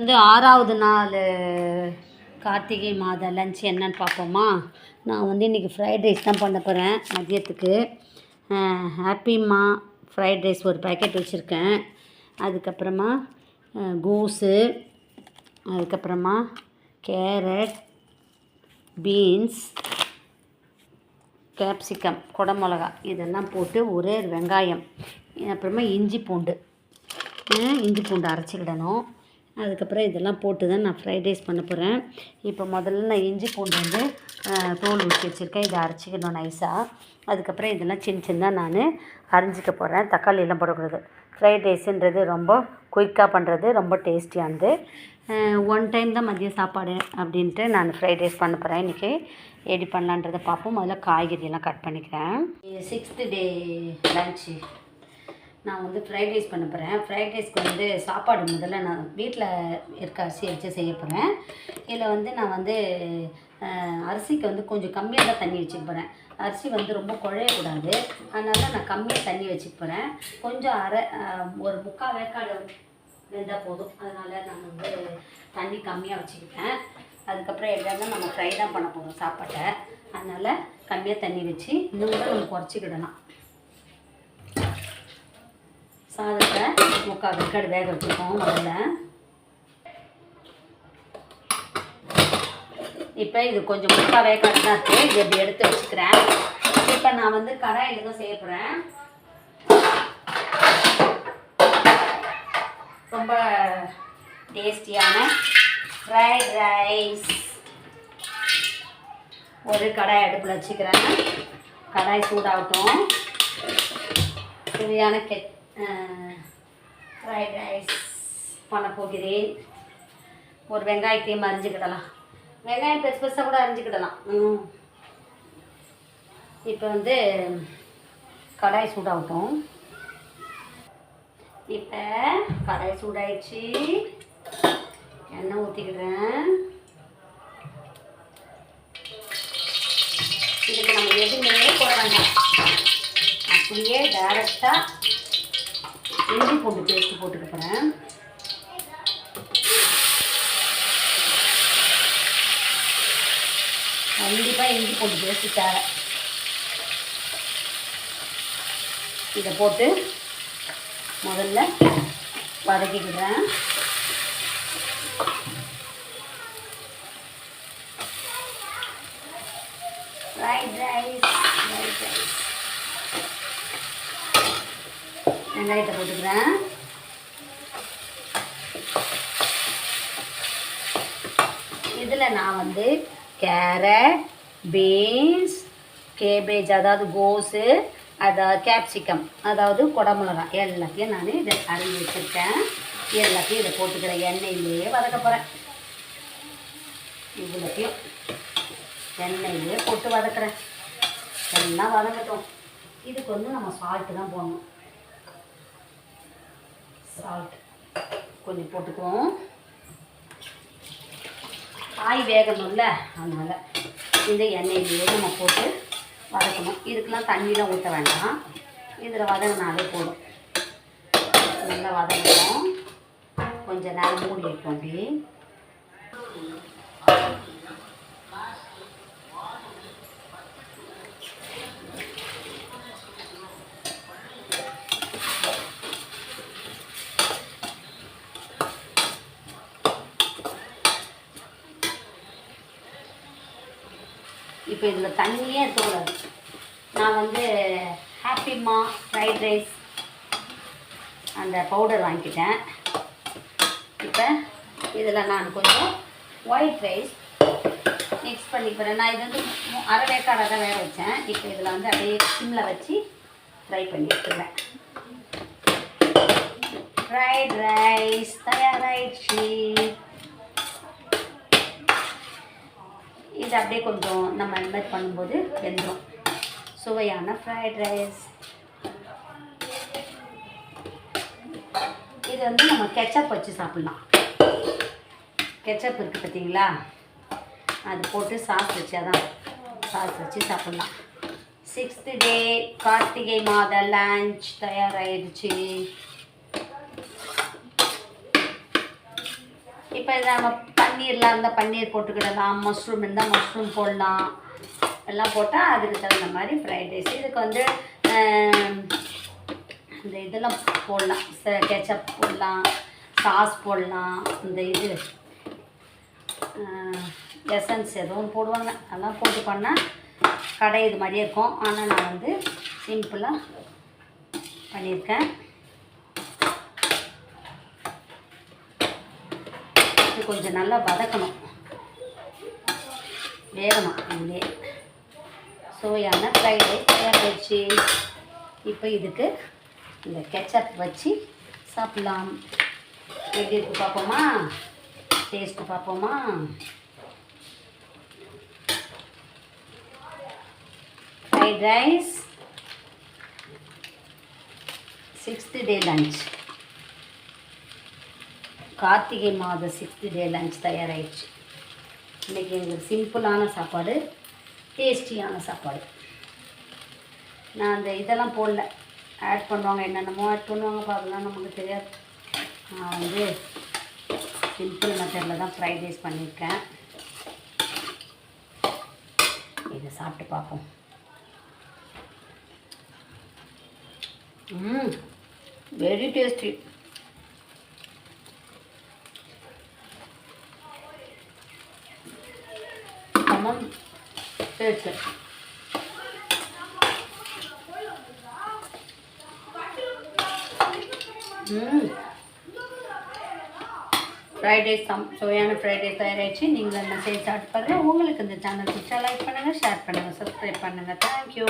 வந்து 6வது நாள் கார்த்திகை மாத லஞ்ச் என்னன்னு பார்ப்போமா. நான் வந்து இன்றைக்கி ஃப்ரைட் ரைஸ் தான் பண்ண போகிறேன் மதியத்துக்கு. ஹாப்பிம்மா ஃப்ரைட் ரைஸ் ஒரு பேக்கெட் வச்சுருக்கேன். அதுக்கப்புறமா கோஸு, அதுக்கப்புறமா கேரட், பீன்ஸ், கேப்சிகம், குடமிளகா இதெல்லாம் போட்டு ஒரே வெங்காயம், அப்புறமா இஞ்சி பூண்டு அரைச்சிக்கிடணும். அதுக்கப்புறம் இதெல்லாம் போட்டு தான் நான் ஃப்ரைட் ரைஸ் பண்ண போகிறேன். இப்போ முதல்ல நான் இஞ்சி பூண்டு வந்து தோல் ஊற்றி வச்சுருக்கேன். இதை அரைச்சிக்கணும் நைஸாக. அதுக்கப்புறம் இதெல்லாம் சின்ன சின்னதாக நான் அரைஞ்சிக்க போகிறேன். தக்காளியெல்லாம் போடக்கூடாது. ஃப்ரைட் ரைஸுன்றது ரொம்ப குயிக்காக பண்ணுறது, ரொம்ப டேஸ்டியானது. ஒன் டைம் தான் மதியம் சாப்பாடு அப்படின்ட்டு நான் ஃப்ரைட் ரைஸ் பண்ண போகிறேன். இன்றைக்கி எப்படி பண்ணலான்றதை பார்ப்போம். முதல்ல காய்கறியெல்லாம் கட் பண்ணிக்கிறேன். 6th டே லன்ச்சு நான் வந்து ஃப்ரைட் ரைஸ் பண்ண போகிறேன். ஃப்ரைட் ரைஸ்க்கு வந்து சாப்பாடு முதல்ல நான் வீட்டில் இருக்க அரிசி வச்சு செய்ய போகிறேன். இதில் வந்து நான் வந்து அரிசிக்கு வந்து கொஞ்சம் கம்மியாக தான் தண்ணி வச்சுக்க போகிறேன். அரிசி வந்து ரொம்ப குழையக்கூடாது, அதனால் நான் கம்மியாக தண்ணி வச்சுக்க போகிறேன். கொஞ்சம் ஒரு 3/4 வேக்காடு வெந்தால் போதும். அதனால் நான் வந்து தண்ணி கம்மியாக வச்சுக்கிட்டேன். அதுக்கப்புறம் எல்லாமே நம்ம ஃப்ரை தான் பண்ண போகிறோம் சாப்பாட்டை, அதனால் கம்மியாக தண்ணி வச்சு இன்னும் கூட நம்ம குறைச்சிக்கிடலாம். சாதத்தை 3/4 வேக்காடு வேக வச்சுருக்கோம் முதல்ல. இப்போ இது கொஞ்சம் 3/4 வேக்காடு தான் இருக்குது. இது எப்படி எடுத்து வச்சுக்கிறேன். இப்போ நான் வந்து கடாயில் தான் செய்ய போகிறேன். ரொம்ப டேஸ்டியான ஃப்ரைட் ரைஸ். ஒரு கடாய் அடுப்பில் வச்சுக்கிறேன். கடாய் சூடாகட்டும். சுவையான ஃப்ரைட் ரைஸ் பண்ண போகிறேன். ஒரு வெங்காயத்தையும் அரிஞ்சிக்கிடலாம். வெங்காயம் பெருசு பெருசாக கூட அரிஞ்சிக்கிடலாம். இப்போ வந்து கடாய் சூடாகட்டும். இப்போ கடாய் சூடாயிடுச்சு. எண்ணெய் ஊற்றிக்கிடுறேன். இதுக்கு நம்ம எதுவுமே போட வேண்டாம். அப்படியே டைரெக்டாக இஞ்சி பூண்டு பேஸ்ட்டு போட்டுக்க போகிறேன். கண்டிப்பாக இஞ்சி பூண்டு பேஸ்ட்டு தேவை. இதை போட்டு முதல்ல வதக்கிக்கிறேன். ஃப்ரைட் ரைஸ் வெங்காயத்தை போட்டுக்கிறேன். இதில் நான் வந்து கேரட், பீன்ஸ், கேபேஜ் அதாவது கோஸு, அதாவது கேப்சிகம் அதாவது குடமிளகா எல்லாத்தையும் நான் இதை அரைஞ்சி வச்சுருக்கேன். எல்லாத்தையும் இதை போட்டுக்கிறேன். எண்ணெயிலேயே வதக்க போகிறேன். இவ்வளோத்தையும் எண்ணெயிலே போட்டு வதக்குறேன். எல்லாம் வதங்கட்டும். இதுக்கு வந்து நம்ம சால்ட்டு தான் போடணும். சால்ட் கொஞ்சம் போட்டுக்குவோம். காய் வேகணும்ல, அதனால் இந்த எண்ணெயிலேயே நம்ம போட்டு வதக்கணும். இதுக்கெலாம் தண்ணியெலாம் ஊற்ற வேண்டாம். இதில் வதங்கினாலே போதும். நல்லா வதங்கணும். கொஞ்சம் நேரம் மூடி வைப்போம். அப்படி இப்போ இதில் தண்ணியே இருக்கக்கூடாது. நான் வந்து ஹாப்பிம்மா ஃப்ரைட் ரைஸ் அந்த பவுடர் வாங்கிக்கிட்டேன். இப்போ இதில் நான் கொஞ்சம் ஒயிட் ரைஸ் மிக்ஸ் பண்ணிக்கிறேன். நான் இது வந்து 1/2 வேக்காடாக தான் வேக வச்சேன். இப்போ இதில் வந்து அப்படியே சிம்மில் வச்சு ஃப்ரை பண்ணி எடுத்துக்கிறேன். ஃப்ரைட் ரைஸ் தயாராகிடுச்சு. இது அப்படியே கொஞ்சம் நம்ம இந்த மாதிரி பண்ணும்போது வெந்துடும். சுவையான ஃப்ரைட் ரைஸ். இது வந்து நம்ம கெச்சப் வச்சு சாப்பிட்லாம். கெச்சப் இருக்குது பார்த்தீங்களா, அது போட்டு சாஸ் வச்சு சாப்பிட்லாம். 6th டே கார்த்திகை மாத லஞ்ச் தயாராகிடுச்சு. இப்போ இதை நம்ம பன்னீர்லாம் இருந்தால் பன்னீர் போட்டுக்கிடலாம், மஷ்ரூம் இருந்தால் மஷ்ரூம் போடலாம். எல்லாம் போட்டால் அதுக்கு தகுந்த மாதிரி ஃப்ரைட் ரைஸ். இதுக்கு வந்து இந்த இதெல்லாம் போடலாம், கெச்சப் போடலாம், சாஸ் போடலாம், இந்த இது எசன்ஸ் எதுவும் போடுவாங்க, அதெல்லாம் போட்டு பண்ணால் கடை இது மாதிரியே இருக்கும். ஆனால் நான் வந்து சிம்பிளாக பண்ணியிருக்கேன். இது கொஞ்சம் நல்லா வதக்கணும், வேகணும். இதுவே சுவையான ஃப்ரைட் ரைஸ் தயாராகிடுச்சு. இப்போ இதுக்கு இந்த கெச்சப் வச்சு சாப்பிட்லாம். எப்படி இருக்கு பார்ப்போமா? டேஸ்ட்டு பார்ப்போமா? ஃப்ரைட் ரைஸ் 6th டே லஞ்ச், கார்த்திகை மாத 6th டே லஞ்ச் தயாராகிடுச்சு. இன்றைக்கி எங்களுக்கு சிம்பிளான சாப்பாடு, டேஸ்டியான சாப்பாடு. நான் அந்த இதெல்லாம் போடல, ஆட் பண்ணுவாங்க, என்னென்னமோ ஆட் பண்ணுவாங்க, அதெல்லாம் நமக்கு தெரியாது. நான் வந்து சிம்பிள் மெத்தடில் தான் ஃப்ரைட் ரைஸ் பண்ணியிருக்கேன். இதை சாப்பிட்டு பார்ப்போம். Very tasty. ஆமாம், டேஸ்ட்டு. ஃப்ரைட் ரைஸ் சுவையான ஃப்ரைட் ரைஸ் தயாராகிடுச்சு. நீங்கள் என்ன செய்ய ஸ்டார்ட் பண்ணுங்கள். உங்களுக்கு இந்த சேனல் பிடிச்சா லைக் பண்ணுங்கள், ஷேர் பண்ணுங்கள், சப்ஸ்கிரைப் பண்ணுங்கள். தேங்க்யூ.